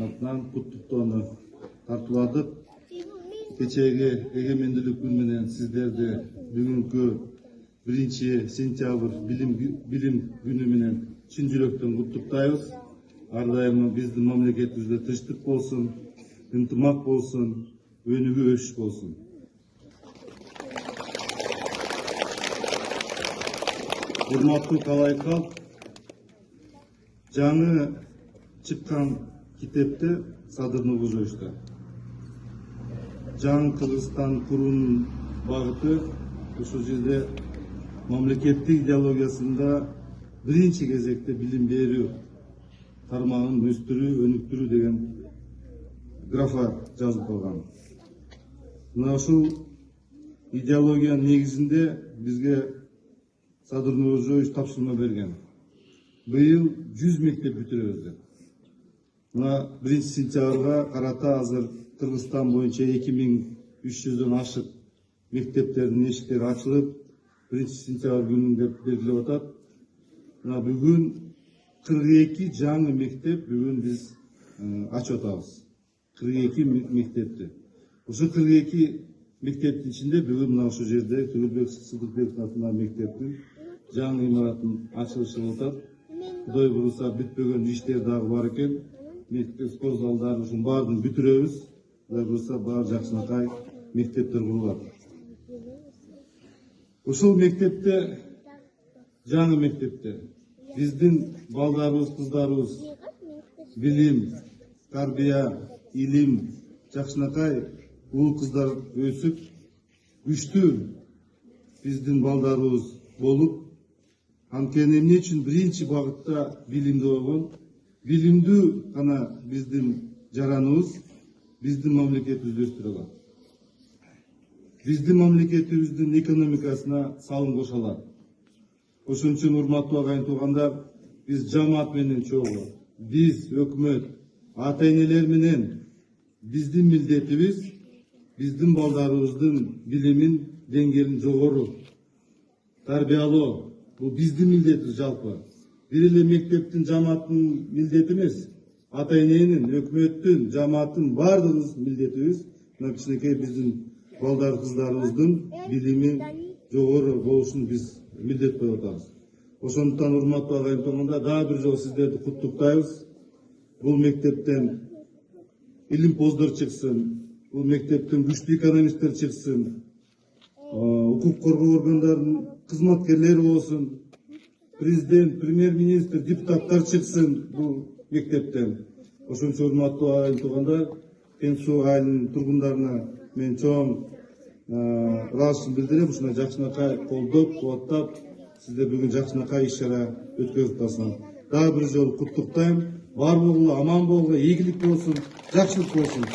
атынан куттуктоону тартууладык. Кечеги эгемендүүлүк күнү менен сиздерди бүгүнкү 1-сентябрь билим күнү менен чын жүрөктөн куттуктайбыз. Ар дайым биздин мамлекетибизде тынчтык болсун, ынтымак болсун, өнүгүү өсүш болсун. Урматтуу калай калк, жаңы чыккан китепте Садыр Нуркожоевичте жаңы Кыргызстан куруунун багыты ушул жерде мамлекеттик идеологиясында биринчи кезекте билим берүү тармагын өстүрүү, өнүктүрүү деген графа жазып калган. Мына ушул идеологиянын негизинде бизге Садыр Нуркожоевич тапшырма берген. Быйыл 100 мектеп бүтүрөбүз деп. Мына 1-сентябрга карата азыр Кыргызстан боюнча 2300дөн ашык мектептердин эшиктери ачылып, 1-сентябрь күнү деп белгилеп атат. Мына бүгүн 42 жаңы мектеп бүгүн биз ачып атабыз. 42 мектепти. Ошо 42 мектептин ичинде бүгүн мына ошол жерде Төлөбек Сыдыкбеков атындагы мектептин жаңы имараттын ачылышы болуп атат. Кудай буюрса бүтпөгөн иштер дагы бар экен. Мектеп спорт залдарын ушун баарын бүтүрөбүз. Кудай буюрса баары жакшынакай мектептер курулат. Ушул мектепте, жаңы мектепте биздин балдарыбыз, кыздарыбыз билим, тарбия, илим, жакшынакай уул кыздар өсүп, күчтүү биздин балдарыбыз болуп, анткени эмне үчүн биринчи багытта билимде болгон, билимдүү гана биздин жараныбыз, биздин мамлекетибизди өстүрө алат. Биздин мамлекетибиздин экономикасына салым кошо алат. Ошон үчүн урматтуу агайын туугандар, биз жамаат менен чогуу, биз өкмөт, ата-энелер менен биздин милдетибиз биздин балдарыбыздын билимин деңгээлин жогору тарбиялоо. Бул биздин милдетибиз жалпы. Бир эле мектептин, жамааттын милдети эмес. Ата-эненин, өкмөттүн, жамааттын баардыгыбыз милдетибиз. Мына кичинекей биздин балдар, кыздарыбыздын билими жогору болушун биз милдет коюп атабыз. Ошондуктан урматтуу агайын туугандар, дагы бир жолу сиздерди куттуктайбыз. Бул мектептен илимпоздор чыксын, бул мектептен күчтүү экономисттер чыксын, укук коргоо органдарынын кызматкерлери болсун, президент, премьер-министр, депутаттар чыксын бул мектептен. Ошон үчүн урматтуу агайын туугандар, Кент суу айылынын тургундарына мен чоң ыраазычылык билдирем. Ушуна жакшынакай колдоп, кубаттап, сиздер бүгүн жакшынакай иш-чара өткөрүп атасыңар. Дагы бир жолу куттуктайм. Бар болгула, аман болгула, ийгилик болсун, жакшылык болсун.